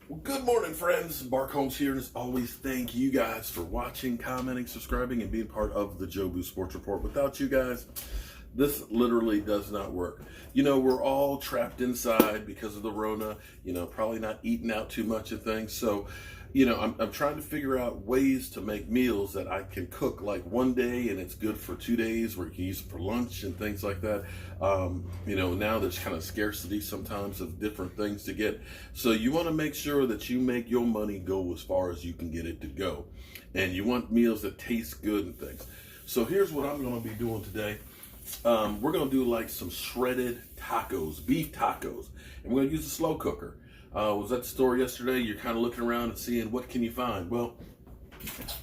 Well, good morning, friends. Bark Holmes here, and as always, thank you guys for watching, commenting, subscribing, and being part of the Jobu Sports Report. Without you guys, this literally does not work. You know, we're all trapped inside because of the Rona, probably not eating out too much and things. So, I'm trying to figure out ways to make meals that I can cook like one day and it's good for 2 days, where you can use it for lunch and things like that. Now there's kind of scarcity sometimes of different things to get. So you want to make sure that you make your money go as far as you can get it to go. And you want meals that taste good and things. So here's what I'm going to be doing today. We're going to do like some shredded tacos, beef tacos. And we're going to use a slow cooker. Was at the store yesterday. You're kind of looking around and seeing what can you find. Well,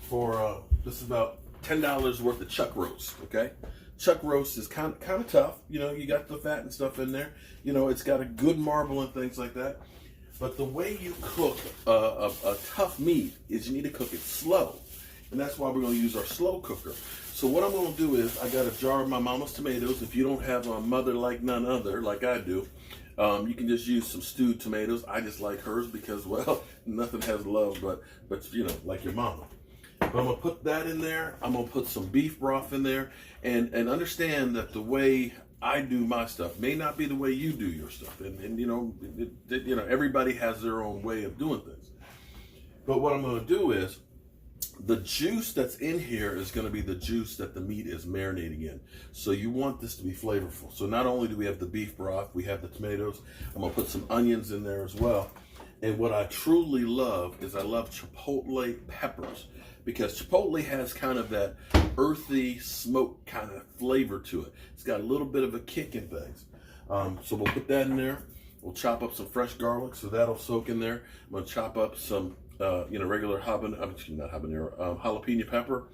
for this is about $10 worth of chuck roast. Okay, chuck roast is kind of tough. You got the fat and stuff in there. It's got a good marble and things like that. But the way you cook a tough meat is you need to cook it slow, and that's why we're going to use our slow cooker. So what I'm going to do is I got a jar of my mama's tomatoes. If you don't have a mother like none other, like I do. You can just use some stewed tomatoes. I just like hers because, well, nothing has love but like your mama. But I'm going to put that in there. I'm going to put some beef broth in there. And understand that the way I do my stuff may not be the way you do your stuff. And everybody has their own way of doing things. But what I'm going to do is, the juice that's in here is going to be the juice that the meat is marinating in. So you want this to be flavorful. So not only do we have the beef broth, we have the tomatoes. I'm going to put some onions in there as well. And what I truly love is I love Chipotle peppers, because Chipotle has kind of that earthy smoke kind of flavor to it. It's got a little bit of a kick in things. So we'll put that in there. We'll chop up some fresh garlic, so that'll soak in there. I'm going to chop up some regular jalapeno pepper,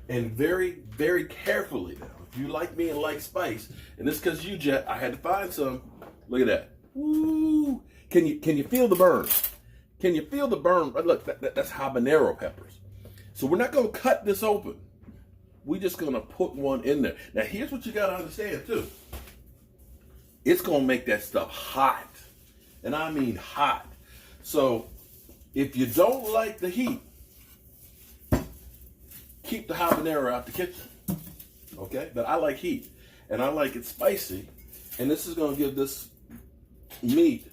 and very, very carefully now. If you like me and like spice, and this because you, Jet, I had to find some. Look at that. Woo! Can you feel the burn? Can you feel the burn? Look, that's habanero peppers. So we're not going to cut this open. We're just going to put one in there. Now here's what you got to understand too. It's going to make that stuff hot, and I mean hot. So if you don't like the heat, keep the habanero out the kitchen, okay? But I like heat, and I like it spicy, and this is going to give this meat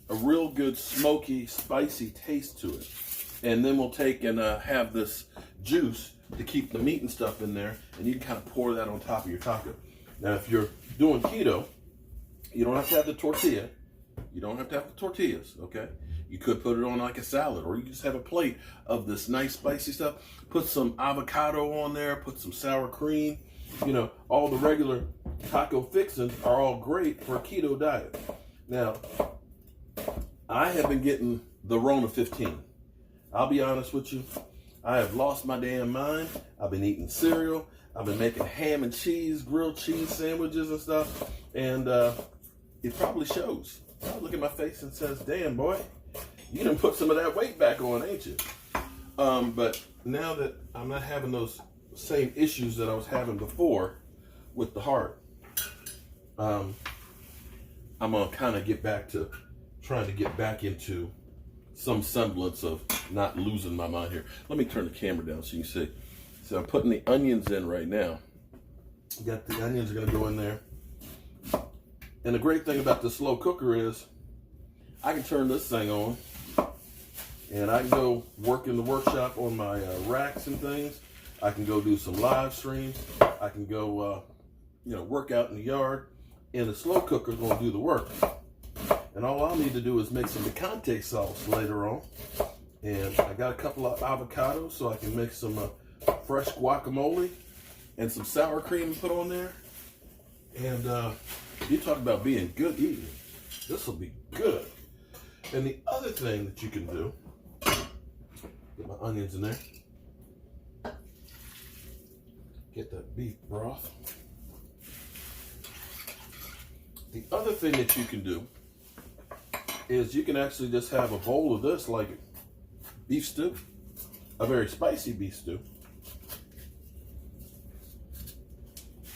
a real good smoky, spicy taste to it. And then we'll take and have this juice to keep the meat and stuff in there, and you can kind of pour that on top of your taco. Now, if you're doing keto, you don't have to have the tortilla. You don't have to have the tortillas, okay? You could put it on like a salad, or you just have a plate of this nice spicy stuff. Put some avocado on there, put some sour cream. All the regular taco fixings are all great for a keto diet. Now, I have been getting the Rona 15. I'll be honest with you. I have lost my damn mind. I've been eating cereal. I've been making ham and cheese, grilled cheese sandwiches and stuff. And it probably shows. I look at my face and says, damn, boy, you done put some of that weight back on, ain't you? But now that I'm not having those same issues that I was having before with the heart, I'm going to kind of get back to trying to get back into some semblance of not losing my mind here. Let me turn the camera down so you can see. So I'm putting the onions in right now. Got the onions are going to go in there. And the great thing about the slow cooker is I can turn this thing on and I can go work in the workshop on my racks and things. I can go do some live streams. I can go, work out in the yard. And the slow cooker is going to do the work. And all I'll need to do is make some picante sauce later on. And I got a couple of avocados, so I can make some fresh guacamole and some sour cream to put on there. And you talk about being good eating. This will be good. And the other thing that you can do, get my onions in there. Get that beef broth. The other thing that you can do is you can actually just have a bowl of this like beef stew, a very spicy beef stew.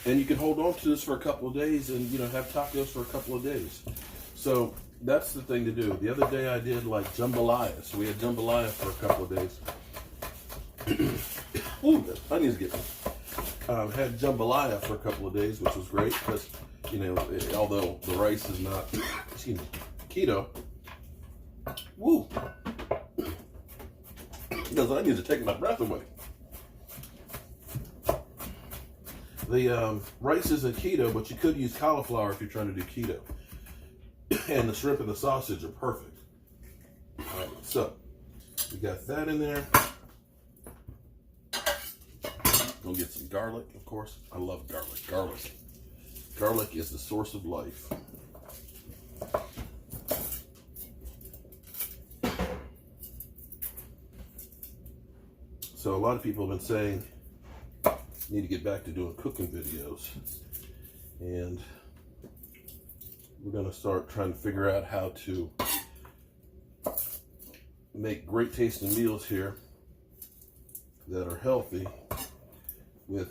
And you can hold on to this for a couple of days and, have tacos for a couple of days. So that's the thing to do. The other day I did like jambalaya. So we had jambalaya for a couple of days. Ooh, the onions get me. Had jambalaya for a couple of days, which was great because, you know, although the rice is not, excuse me, keto. Woo! Those onions are taking my breath away. The rice isn't keto, but you could use cauliflower if you're trying to do keto. And the shrimp and the sausage are perfect. All right, so we got that in there. Gonna get some garlic, of course. I love garlic. Garlic is the source of life. So a lot of people have been saying, need to get back to doing cooking videos. And we're going to start trying to figure out how to make great tasting meals here that are healthy with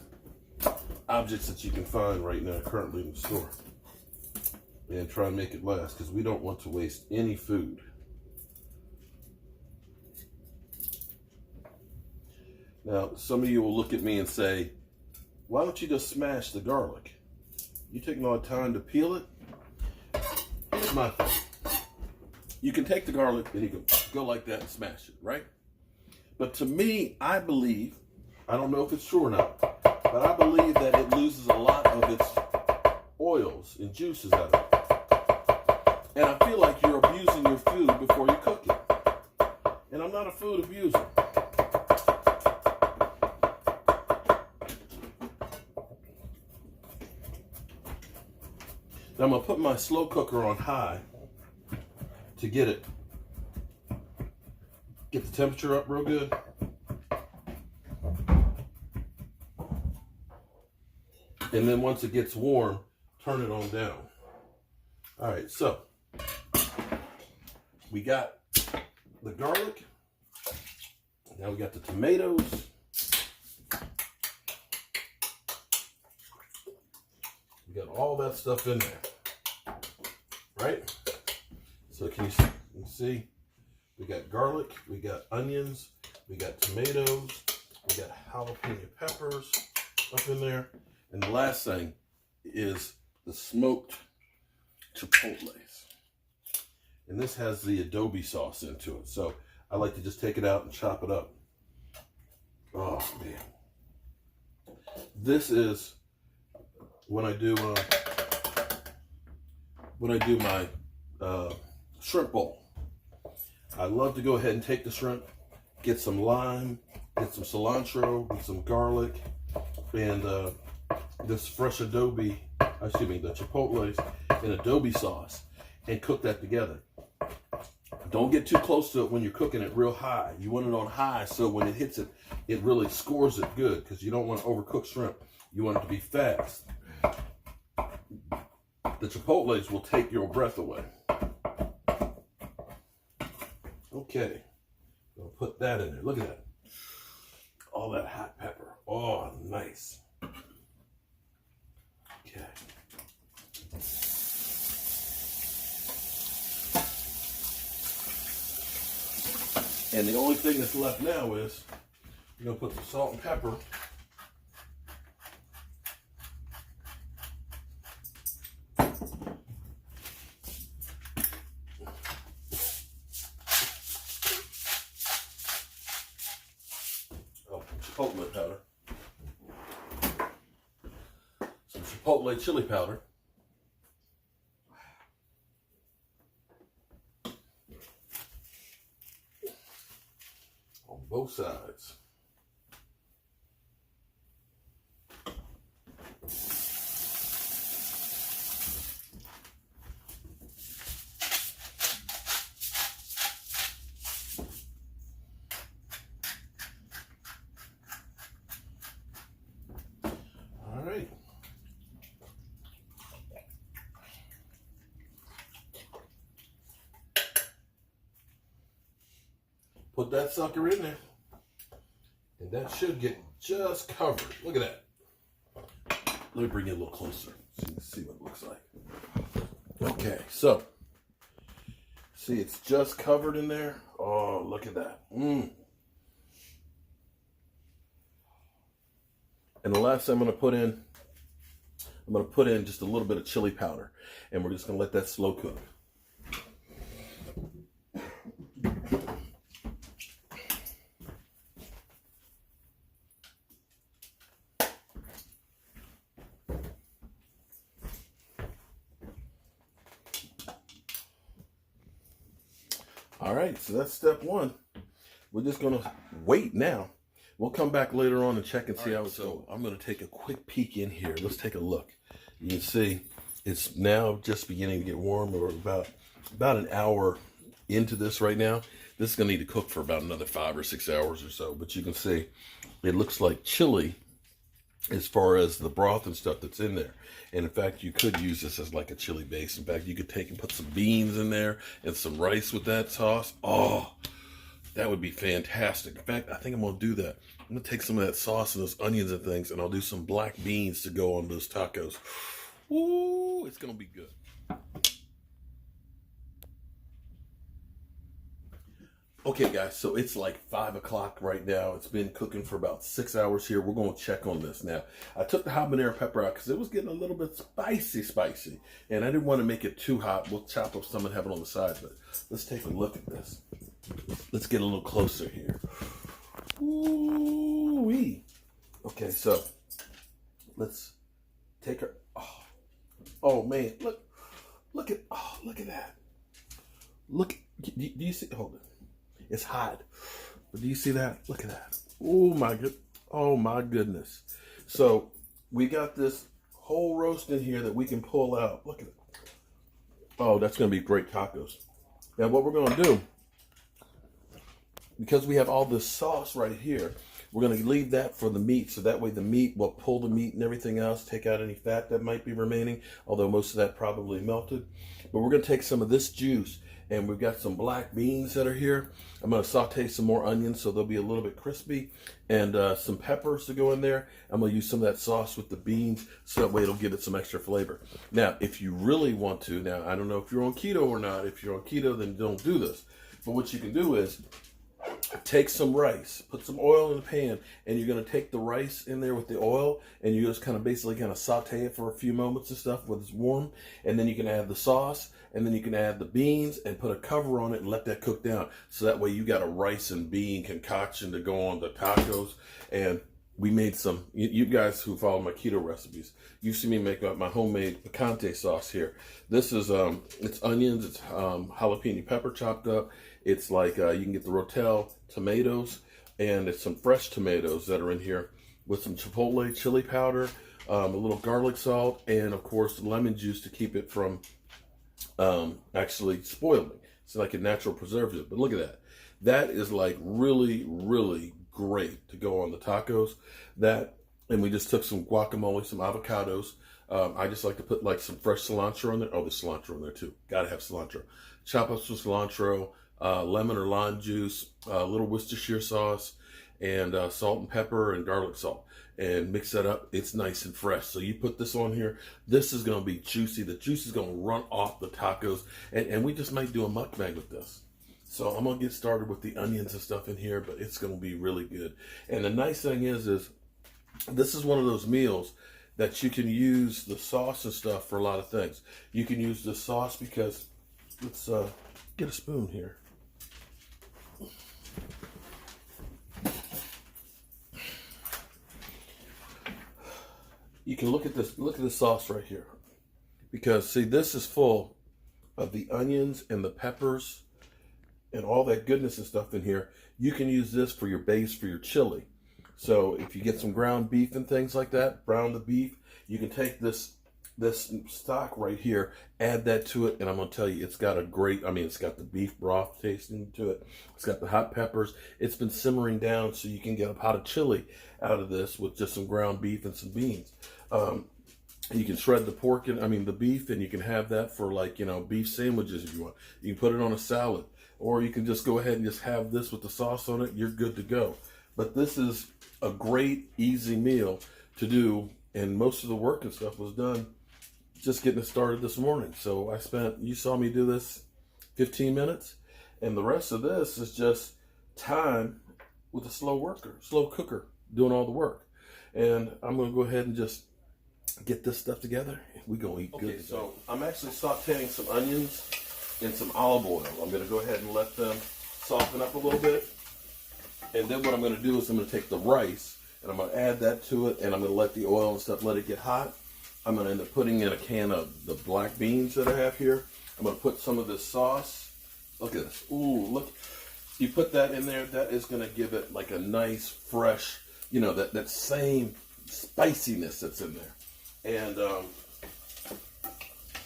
objects that you can find right now currently in the store. And try and make it last, because we don't want to waste any food. Now, some of you will look at me and say, why don't you just smash the garlic? You taking all the time to peel it? Here's my thing. You can take the garlic and you can go like that and smash it, right? But to me, I believe, I don't know if it's true or not, but I believe that it loses a lot of its oils and juices out of it. And I feel like you're abusing your food before you cook it. And I'm not a food abuser. Now I'm going to put my slow cooker on high to get the temperature up real good. And then once it gets warm, turn it on down. All right, so we got the garlic. Now we got the tomatoes. We got all that stuff in there, right? So can you see? We got garlic, we got onions, we got tomatoes, we got jalapeno peppers up in there. And the last thing is the smoked chipotles. And this has the adobe sauce into it. So I like to just take it out and chop it up. Oh man. This is when I do my shrimp bowl. I love to go ahead and take the shrimp, get some lime, get some cilantro, get some garlic, and this fresh the chipotles in adobe sauce, and cook that together. Don't get too close to it when you're cooking it real high. You want it on high so when it hits it, it really scores it good, because you don't want to overcook shrimp. You want it to be fast. The chipotles will take your breath away. Okay, I'll put that in there. Look at that. All that hot pepper. Oh, nice. Okay. And the only thing that's left now is you're going to put the salt and pepper . Chipotle powder. Some Chipotle chili powder. On both sides. All right. Put that sucker in there. And that should get just covered. Look at that. Let me bring it a little closer so you can see what it looks like. Okay, so See, it's just covered in there. Oh, look at that. And the last thing I'm going to put in just a little bit of chili powder. And we're just going to let that slow cook. All right, so that's step one. We're just going to wait now. We'll come back later on and check and see how it's going. I'm going to take a quick peek in here. Let's take a look. You can see it's now just beginning to get warm. We're about an hour into this right now. This is going to need to cook for about another 5 or 6 hours or so. But you can see it looks like chili as far as the broth and stuff that's in there. And in fact, you could use this as like a chili base. In fact, you could take and put some beans in there and some rice with that sauce. Oh, that would be fantastic. In fact, I think I'm going to do that. I'm going to take some of that sauce and those onions and things, and I'll do some black beans to go on those tacos. Ooh, it's going to be good. Okay, guys, so it's like 5 o'clock right now. It's been cooking for about 6 hours here. We're going to check on this now. I took the habanero pepper out because it was getting a little bit spicy. And I didn't want to make it too hot. We'll chop up some and have it on the side. But let's take a look at this. Let's get a little closer here. Ooh-wee. Okay, so let's take her. Oh man, look at that. Look, do you see? Hold it. It's hot, but do you see that? Look at that. Oh my goodness. So we got this whole roast in here that we can pull out. Look at it. Oh, that's going to be great tacos. Now what we're going to do, because we have all this sauce right here, we're going to leave that for the meat, so that way the meat will pull the meat and everything else, take out any fat that might be remaining, although most of that probably melted. But we're going to take some of this juice, and we've got some black beans that are here. I'm going to saute some more onions so they'll be a little bit crispy, and some peppers to go in there. I'm going to use some of that sauce with the beans so that way it'll give it some extra flavor. Now, if you really want to, now I don't know if you're on keto or not. If you're on keto, then don't do this. But what you can do is take some rice, put some oil in the pan, and you're going to take the rice in there with the oil, and you just basically saute it for a few moments and stuff when it's warm, and then you can add the sauce, and then you can add the beans and put a cover on it and let that cook down. So that way you got a rice and bean concoction to go on the tacos. And we made some, you guys who follow my keto recipes, you've seen me make my homemade picante sauce here. This is, it's onions, it's jalapeno pepper chopped up. It's like, you can get the Rotel tomatoes, and it's some fresh tomatoes that are in here with some Chipotle chili powder, a little garlic salt, and of course lemon juice to keep it from actually spoiling. It's like a natural preservative. But look at that. That is like really, really great to go on the tacos. And we just took some guacamole, some avocados. I just like to put like some fresh cilantro in there. Oh, there's cilantro in there too. Gotta have cilantro. Chop up some cilantro, lemon or lime juice, a little Worcestershire sauce, and salt and pepper and garlic salt. And mix that up. It's nice and fresh. So you put this on here. This is going to be juicy. The juice is going to run off the tacos. And we just might do a mukbang with this. So I'm going to get started with the onions and stuff in here, but it's going to be really good. And the nice thing is this is one of those meals that you can use the sauce and stuff for a lot of things. You can use the sauce because, let's get a spoon here. You can look at this sauce right here, because see, this is full of the onions and the peppers and all that goodness and stuff in here. You can use this for your base for your chili. So if you get some ground beef and things like that, brown the beef, you can take this stock right here, add that to it, and I'm going to tell you, it's got it's got the beef broth tasting to it. It's got the hot peppers. It's been simmering down, so you can get a pot of chili out of this with just some ground beef and some beans. You can shred the beef, and you can have that for beef sandwiches if you want. You can put it on a salad, or you can just go ahead and just have this with the sauce on it. You're good to go. But this is a great, easy meal to do, and most of the work and stuff was done just getting it started this morning. So you saw me do this 15 minutes. And the rest of this is just time with a slow cooker doing all the work. And I'm going to go ahead and just get this stuff together. We're going to eat good. Okay, so I'm actually sauteing some onions in some olive oil. I'm going to go ahead and let them soften up a little bit. And then what I'm going to do is I'm going to take the rice and I'm going to add that to it, and I'm going to let the oil and stuff let it get hot. I'm going to end up putting in a can of the black beans that I have here. I'm going to put some of this sauce. Look at this. Ooh, look. You put that in there, that is going to give it like a nice, fresh, you know, that same spiciness that's in there. And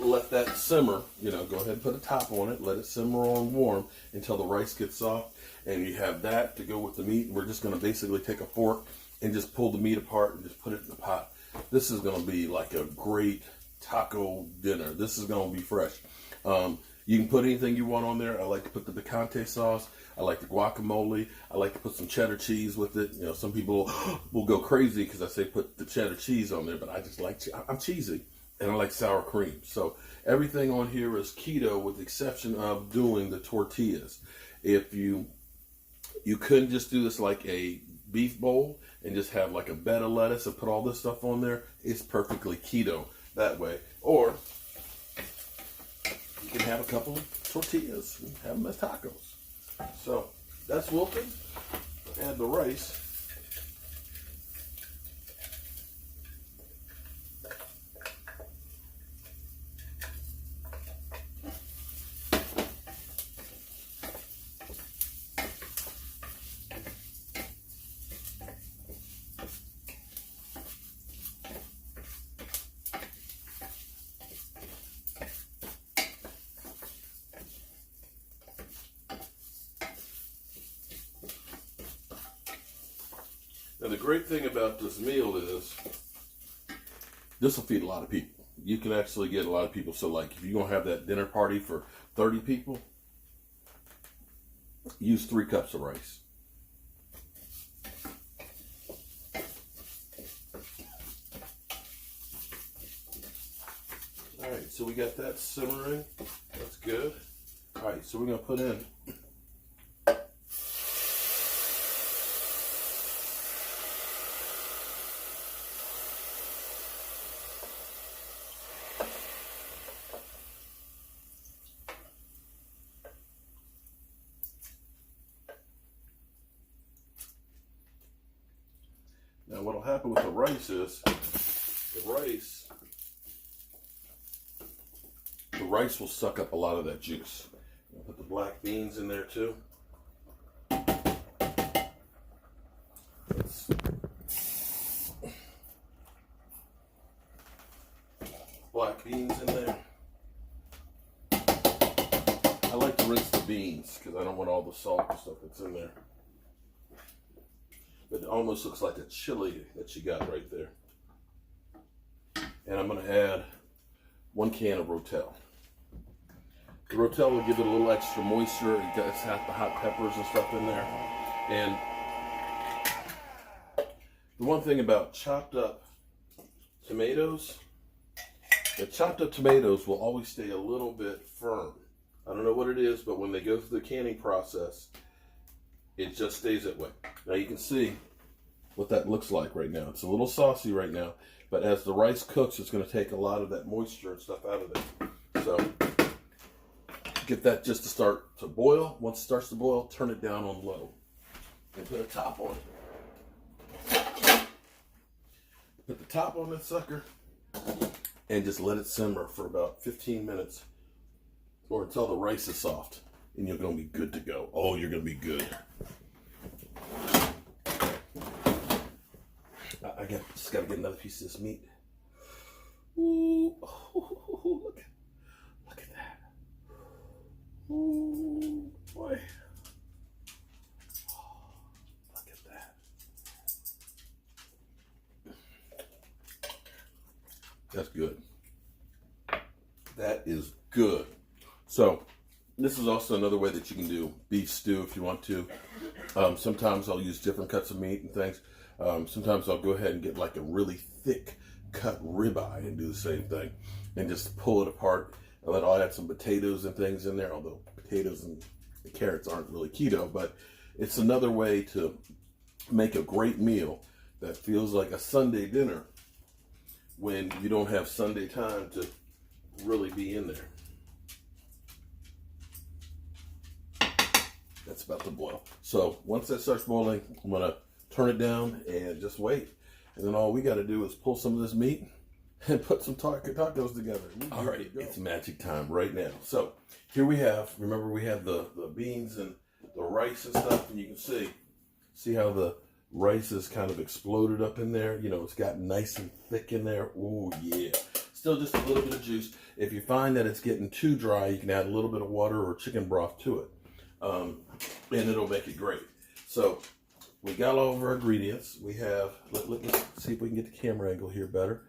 let that simmer, you know, go ahead and put a top on it, let it simmer on warm until the rice gets soft. And you have that to go with the meat. We're just going to basically take a fork and just pull the meat apart and just put it in the pot. This is going to be like a great taco dinner. This is going to be fresh. You can put anything you want on there. I like to put the picante sauce. I like the guacamole. I like to put some cheddar cheese with it. You know, some people will go crazy because I say put the cheddar cheese on there, but I just like, I'm cheesy, and I like sour cream. So everything on here is keto with the exception of doing the tortillas. If you couldn't just do this like a beef bowl and just have like a bed of lettuce and put all this stuff on there, it's perfectly keto that way. Or you can have a couple of tortillas and have them as tacos. So that's wilted. Add the rice. And the great thing about this meal is this will feed a lot of people. You can actually get a lot of people. So like if you're going to have that dinner party for 30 people, use 3 cups of rice. All right, so we got that simmering. That's good. All right, so we're going to put in now what'll happen with the rice is the rice will suck up a lot of that juice. I'll put the black beans in there too. Black beans in there. I like to rinse the beans because I don't want all the salt and stuff that's in there. But it almost looks like a chili that you got right there. And I'm going to add 1 can of Rotel. The Rotel will give it a little extra moisture. It does have the hot peppers and stuff in there. And the one thing about chopped up tomatoes, the chopped up tomatoes will always stay a little bit firm. I don't know what it is, but when they go through the canning process, it just stays that way. Now you can see what that looks like right now. It's a little saucy right now, but as the rice cooks, it's going to take a lot of that moisture and stuff out of it. So get that just to start to boil. Once it starts to boil, turn it down on low and put a top on it. Put the top on this sucker and just let it simmer for about 15 minutes or until the rice is soft, and you're going to be good to go. Oh, you're going to be good. I just got to get another piece of this meat. Ooh, look at that. Ooh, boy. Oh, look at that. That's good. That is good. So this is also another way that you can do beef stew if you want to. Sometimes I'll use different cuts of meat and things. Sometimes I'll go ahead and get like a really thick cut ribeye and do the same thing and just pull it apart. And then I'll add some potatoes and things in there, although potatoes and carrots aren't really keto, but it's another way to make a great meal that feels like a Sunday dinner when you don't have Sunday time to really be in there. That's about to boil. So once that starts boiling, I'm gonna turn it down and just wait. And then all we gotta do is pull some of this meat and put some tacos together. All right, it's magic time right now. So here we have, remember we had the beans and the rice and stuff, and you can see how the rice is kind of exploded up in there. You know, it's got nice and thick in there. Oh yeah. Still just a little bit of juice. If you find that it's getting too dry, you can add a little bit of water or chicken broth to it. And it'll make it great. So we got all of our ingredients. We have, let's see if we can get the camera angle here better.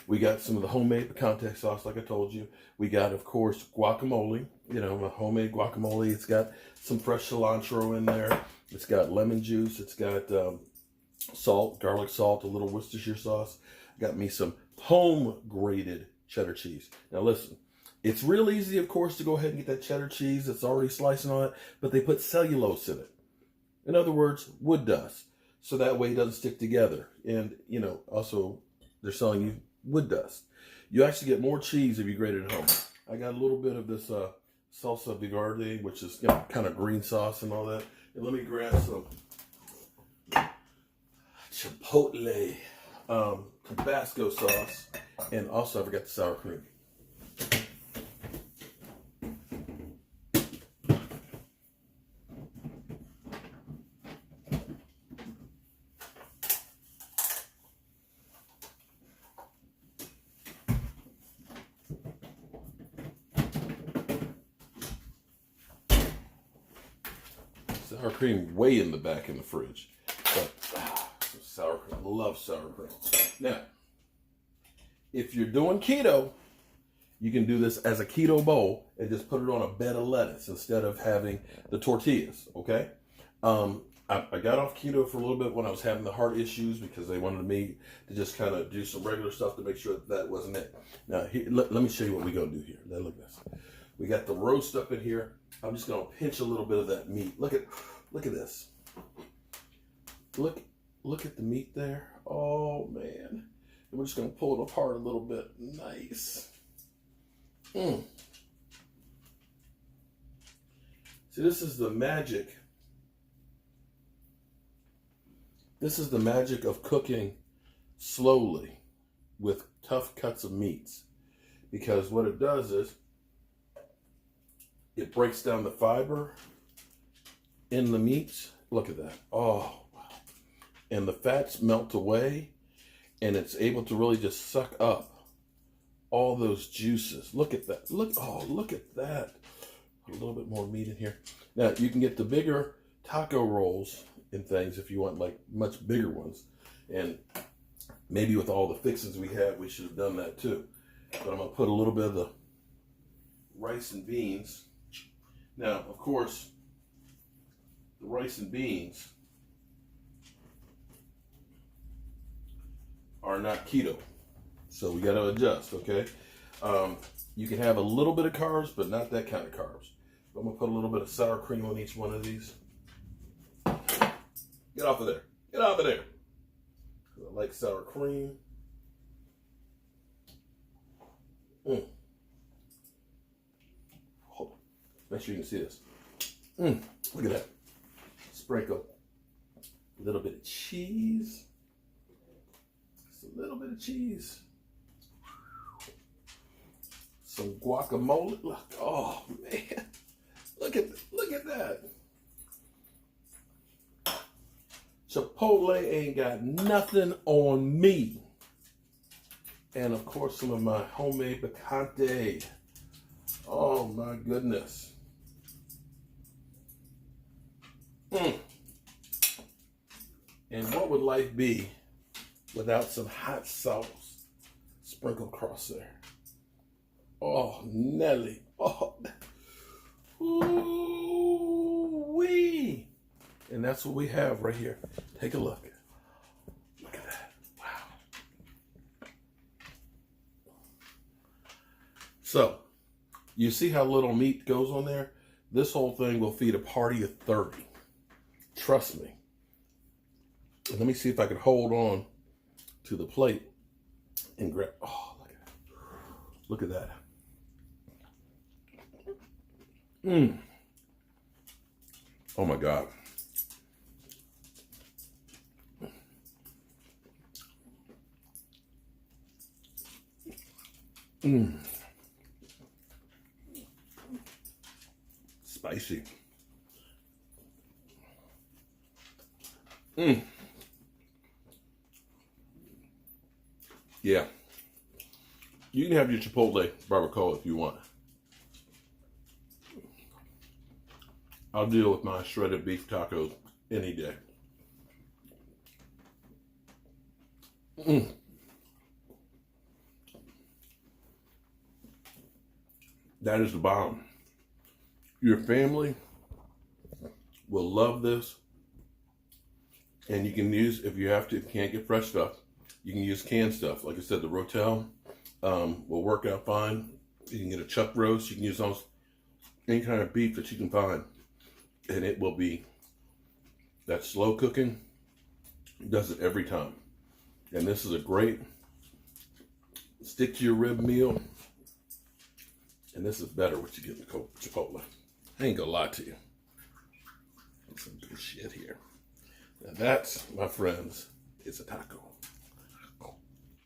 We got some of the homemade picante sauce, like I told you. We got, of course, guacamole. You know, my homemade guacamole. It's got some fresh cilantro in there. It's got lemon juice. It's got salt, garlic salt, a little Worcestershire sauce. Got me some home grated cheddar cheese. Now listen, it's real easy, of course, to go ahead and get that cheddar cheese that's already slicing on it, but they put cellulose in it. In other words, wood dust. So that way it doesn't stick together. And, you know, also they're selling you wood dust. You actually get more cheese if you grate it at home. I got a little bit of this salsa verde, which is, you know, kind of green sauce and all that. And let me grab some Chipotle Tabasco sauce. And also I forgot the sour cream. Sour cream way in the back in the fridge. But sour cream. I love sour cream. Now, if you're doing keto, you can do this as a keto bowl and just put it on a bed of lettuce instead of having the tortillas, okay? I got off keto for a little bit when I was having the heart issues because they wanted me to just kind of do some regular stuff to make sure that wasn't it. Now, here, let me show you what we're going to do here. Now, look at this. We got the roast up in here. I'm just going to pinch a little bit of that meat. Look at this. Look at the meat there. Oh, man. And we're just going to pull it apart a little bit. Nice. See, this is the magic. This is the magic of cooking slowly with tough cuts of meats. Because what it does is it breaks down the fiber in the meats. Look at that. Oh, wow. And the fats melt away, and it's able to really just suck up all those juices. Look at that. Look at that. A little bit more meat in here. Now, you can get the bigger taco rolls and things if you want, like, much bigger ones. And maybe with all the fixings we have, we should have done that too. But I'm going to put a little bit of the rice and beans. Now, of course, the rice and beans are not keto. So we got to adjust, okay? You can have a little bit of carbs, but not that kind of carbs. I'm going to put a little bit of sour cream on each one of these. Get off of there. Get off of there. I like sour cream. Hold on. Make sure you can see this. Look at that. Sprinkle a little bit of cheese. Just a little bit of cheese. Some guacamole. Look, oh man. Look at that. Chipotle ain't got nothing on me. And of course some of my homemade picante. Oh my goodness. And what would life be without some hot sauce sprinkled across there? Oh, Nelly. Oh, ooh-wee. And that's what we have right here. Take a look. Look at that. Wow. So, you see how little meat goes on there? This whole thing will feed a party of 30. Trust me. And let me see if I can hold on to the plate and grab. Oh, look at that. Oh my God. Spicy. Yeah. You can have your Chipotle barbacoa if you want. I'll deal with my shredded beef tacos any day. That is the bomb. Your family will love this. And you can use, if you have to, if you can't get fresh stuff, you can use canned stuff. Like I said, the Rotel will work out fine. You can get a chuck roast. You can use almost any kind of beef that you can find. And it will be that slow cooking. Does it every time. And this is a great stick to your rib meal. And this is better what you get in Chipotle. I ain't gonna lie to you. Some good shit here. Now that's, my friends, is a taco.